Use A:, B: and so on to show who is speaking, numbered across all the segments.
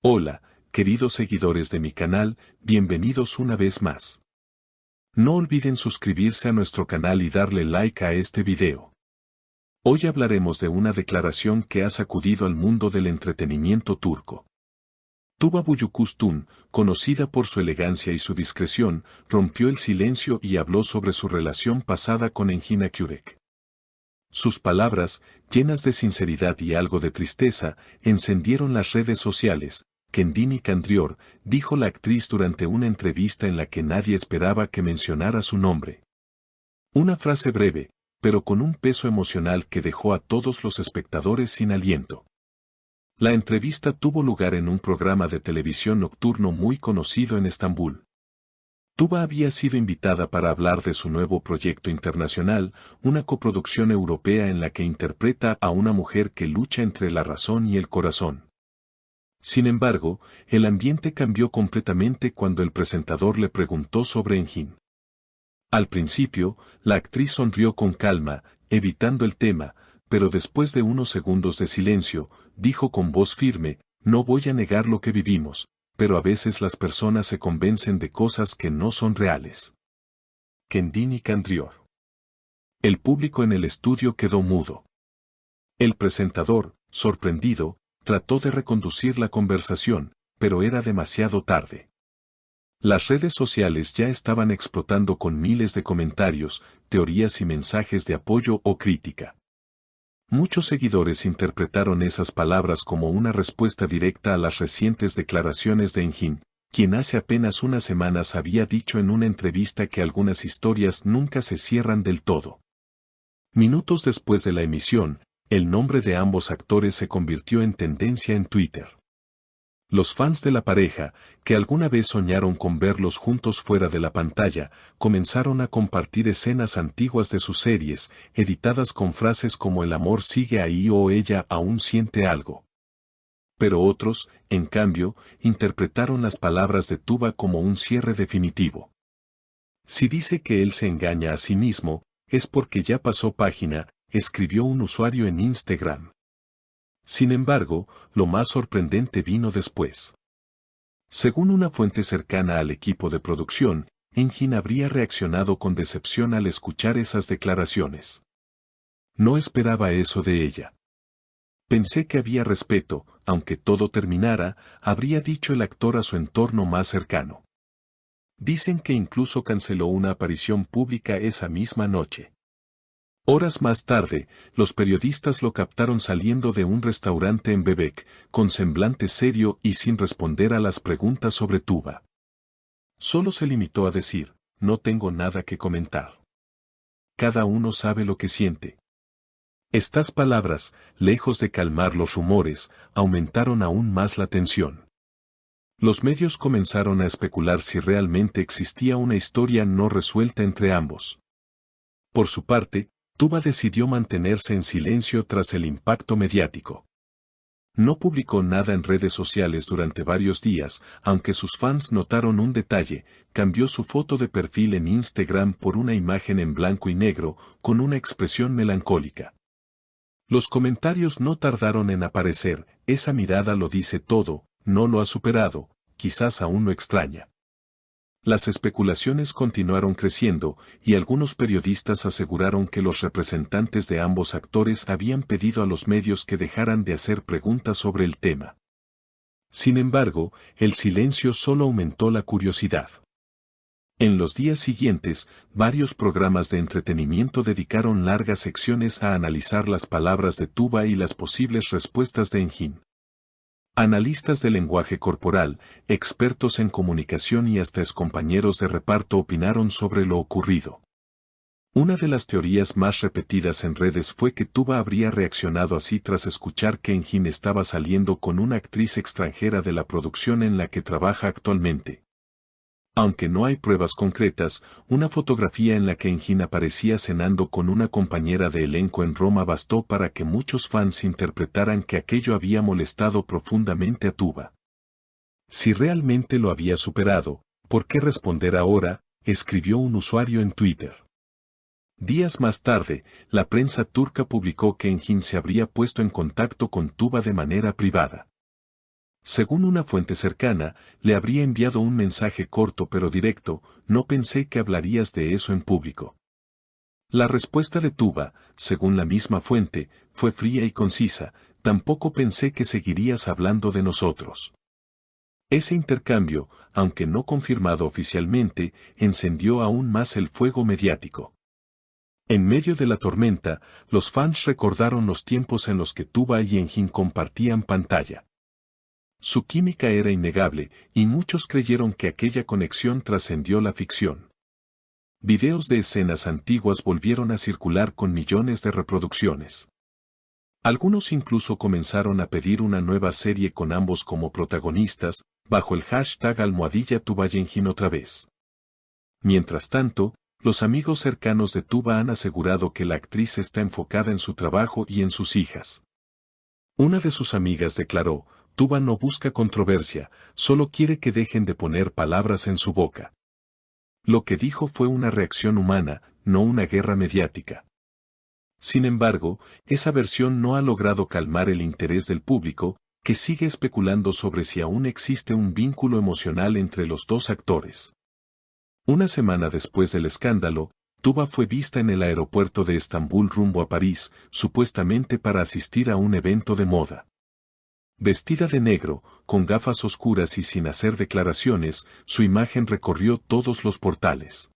A: Hola, queridos seguidores de mi canal, bienvenidos una vez más. No olviden suscribirse a nuestro canal y darle like a este video. Hoy hablaremos de una declaración que ha sacudido al mundo del entretenimiento turco. Tuba Büyüküstün, conocida por su elegancia y su discreción, rompió el silencio y habló sobre su relación pasada con Engin Akyürek. Sus palabras, llenas de sinceridad y algo de tristeza, encendieron las redes sociales. Kendini Kandrior, dijo la actriz durante una entrevista en la que nadie esperaba que mencionara su nombre. Una frase breve, pero con un peso emocional que dejó a todos los espectadores sin aliento. La entrevista tuvo lugar en un programa de televisión nocturno muy conocido en Estambul. Tuba había sido invitada para hablar de su nuevo proyecto internacional, una coproducción europea en la que interpreta a una mujer que lucha entre la razón y el corazón. Sin embargo, el ambiente cambió completamente cuando el presentador le preguntó sobre Engin. Al principio, la actriz sonrió con calma, evitando el tema, pero después de unos segundos de silencio, dijo con voz firme, «No voy a negar lo que vivimos, pero a veces las personas se convencen de cosas que no son reales». Kendini Kandrior. El público en el estudio quedó mudo. El presentador, sorprendido, trató de reconducir la conversación, pero era demasiado tarde. Las redes sociales ya estaban explotando con miles de comentarios, teorías y mensajes de apoyo o crítica. Muchos seguidores interpretaron esas palabras como una respuesta directa a las recientes declaraciones de Engin, quien hace apenas unas semanas había dicho en una entrevista que algunas historias nunca se cierran del todo. Minutos después de la emisión, el nombre de ambos actores se convirtió en tendencia en Twitter. Los fans de la pareja, que alguna vez soñaron con verlos juntos fuera de la pantalla, comenzaron a compartir escenas antiguas de sus series, editadas con frases como «el amor sigue ahí» o «ella aún siente algo». Pero otros, en cambio, interpretaron las palabras de Tuba como un cierre definitivo. Si dice que él se engaña a sí mismo, es porque ya pasó página, escribió un usuario en Instagram. Sin embargo, lo más sorprendente vino después. Según una fuente cercana al equipo de producción, Engin habría reaccionado con decepción al escuchar esas declaraciones. No esperaba eso de ella. Pensé que había respeto, aunque todo terminara, habría dicho el actor a su entorno más cercano. Dicen que incluso canceló una aparición pública esa misma noche. Horas más tarde, los periodistas lo captaron saliendo de un restaurante en Bebek, con semblante serio y sin responder a las preguntas sobre Tuba. Solo se limitó a decir, «No tengo nada que comentar. Cada uno sabe lo que siente». Estas palabras, lejos de calmar los rumores, aumentaron aún más la tensión. Los medios comenzaron a especular si realmente existía una historia no resuelta entre ambos. Por su parte, Tuba decidió mantenerse en silencio tras el impacto mediático. No publicó nada en redes sociales durante varios días, aunque sus fans notaron un detalle, cambió su foto de perfil en Instagram por una imagen en blanco y negro, con una expresión melancólica. Los comentarios no tardaron en aparecer, «Esa mirada lo dice todo, no lo ha superado, quizás aún lo extraña». Las especulaciones continuaron creciendo, y algunos periodistas aseguraron que los representantes de ambos actores habían pedido a los medios que dejaran de hacer preguntas sobre el tema. Sin embargo, el silencio solo aumentó la curiosidad. En los días siguientes, varios programas de entretenimiento dedicaron largas secciones a analizar las palabras de Tuba y las posibles respuestas de Engin. Analistas de lenguaje corporal, expertos en comunicación y hasta excompañeros de reparto opinaron sobre lo ocurrido. Una de las teorías más repetidas en redes fue que Tuba habría reaccionado así tras escuchar que Engin estaba saliendo con una actriz extranjera de la producción en la que trabaja actualmente. Aunque no hay pruebas concretas, una fotografía en la que Engin aparecía cenando con una compañera de elenco en Roma bastó para que muchos fans interpretaran que aquello había molestado profundamente a Tuba. Si realmente lo había superado, ¿por qué responder ahora?, escribió un usuario en Twitter. Días más tarde, la prensa turca publicó que Engin se habría puesto en contacto con Tuba de manera privada. Según una fuente cercana, le habría enviado un mensaje corto pero directo: no pensé que hablarías de eso en público. La respuesta de Tuba, según la misma fuente, fue fría y concisa: tampoco pensé que seguirías hablando de nosotros. Ese intercambio, aunque no confirmado oficialmente, encendió aún más el fuego mediático. En medio de la tormenta, los fans recordaron los tiempos en los que Tuba y Enjin compartían pantalla. Su química era innegable, y muchos creyeron que aquella conexión trascendió la ficción. Videos de escenas antiguas volvieron a circular con millones de reproducciones. Algunos incluso comenzaron a pedir una nueva serie con ambos como protagonistas, bajo el hashtag #TubaYenjin otra vez. Mientras tanto, los amigos cercanos de Tuba han asegurado que la actriz está enfocada en su trabajo y en sus hijas. Una de sus amigas declaró: Tuba no busca controversia, solo quiere que dejen de poner palabras en su boca. Lo que dijo fue una reacción humana, no una guerra mediática. Sin embargo, esa versión no ha logrado calmar el interés del público, que sigue especulando sobre si aún existe un vínculo emocional entre los dos actores. Una semana después del escándalo, Tuba fue vista en el aeropuerto de Estambul rumbo a París, supuestamente para asistir a un evento de moda. Vestida de negro, con gafas oscuras y sin hacer declaraciones, su imagen recorrió todos los portales.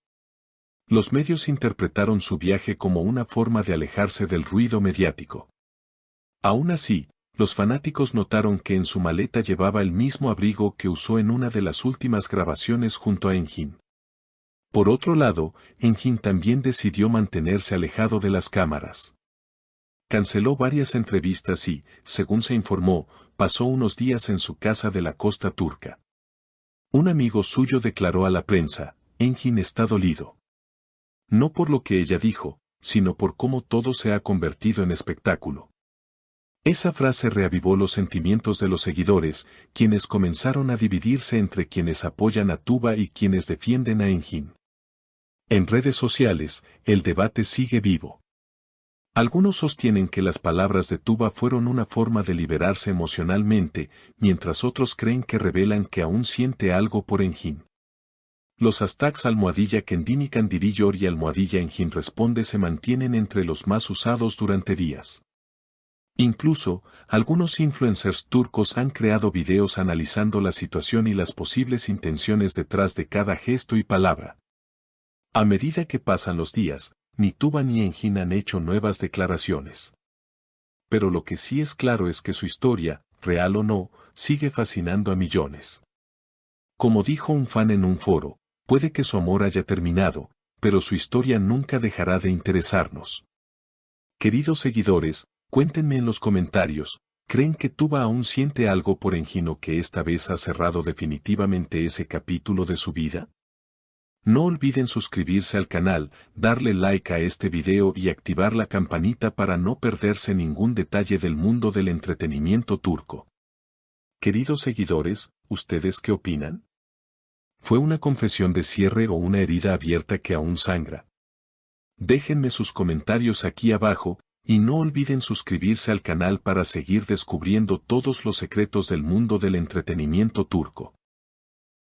A: Los medios interpretaron su viaje como una forma de alejarse del ruido mediático. Aún así, los fanáticos notaron que en su maleta llevaba el mismo abrigo que usó en una de las últimas grabaciones junto a Enjin. Por otro lado, Enjin también decidió mantenerse alejado de las cámaras. Canceló varias entrevistas y, según se informó, pasó unos días en su casa de la costa turca. Un amigo suyo declaró a la prensa: Enjin está dolido. No por lo que ella dijo, sino por cómo todo se ha convertido en espectáculo. Esa frase reavivó los sentimientos de los seguidores, quienes comenzaron a dividirse entre quienes apoyan a Tuba y quienes defienden a Enjin. En redes sociales, el debate sigue vivo. Algunos sostienen que las palabras de Tuba fueron una forma de liberarse emocionalmente, mientras otros creen que revelan que aún siente algo por Enjin. Los hashtags #Kendini Candirillor y #Enjin responde se mantienen entre los más usados durante días. Incluso, algunos influencers turcos han creado videos analizando la situación y las posibles intenciones detrás de cada gesto y palabra. A medida que pasan los días, ni Tuba ni Enjin han hecho nuevas declaraciones. Pero lo que sí es claro es que su historia, real o no, sigue fascinando a millones. Como dijo un fan en un foro, puede que su amor haya terminado, pero su historia nunca dejará de interesarnos. Queridos seguidores, cuéntenme en los comentarios, ¿creen que Tuba aún siente algo por Enjin o que esta vez ha cerrado definitivamente ese capítulo de su vida? No olviden suscribirse al canal, darle like a este video y activar la campanita para no perderse ningún detalle del mundo del entretenimiento turco. Queridos seguidores, ¿ustedes qué opinan? ¿Fue una confesión de cierre o una herida abierta que aún sangra? Déjenme sus comentarios aquí abajo, y no olviden suscribirse al canal para seguir descubriendo todos los secretos del mundo del entretenimiento turco.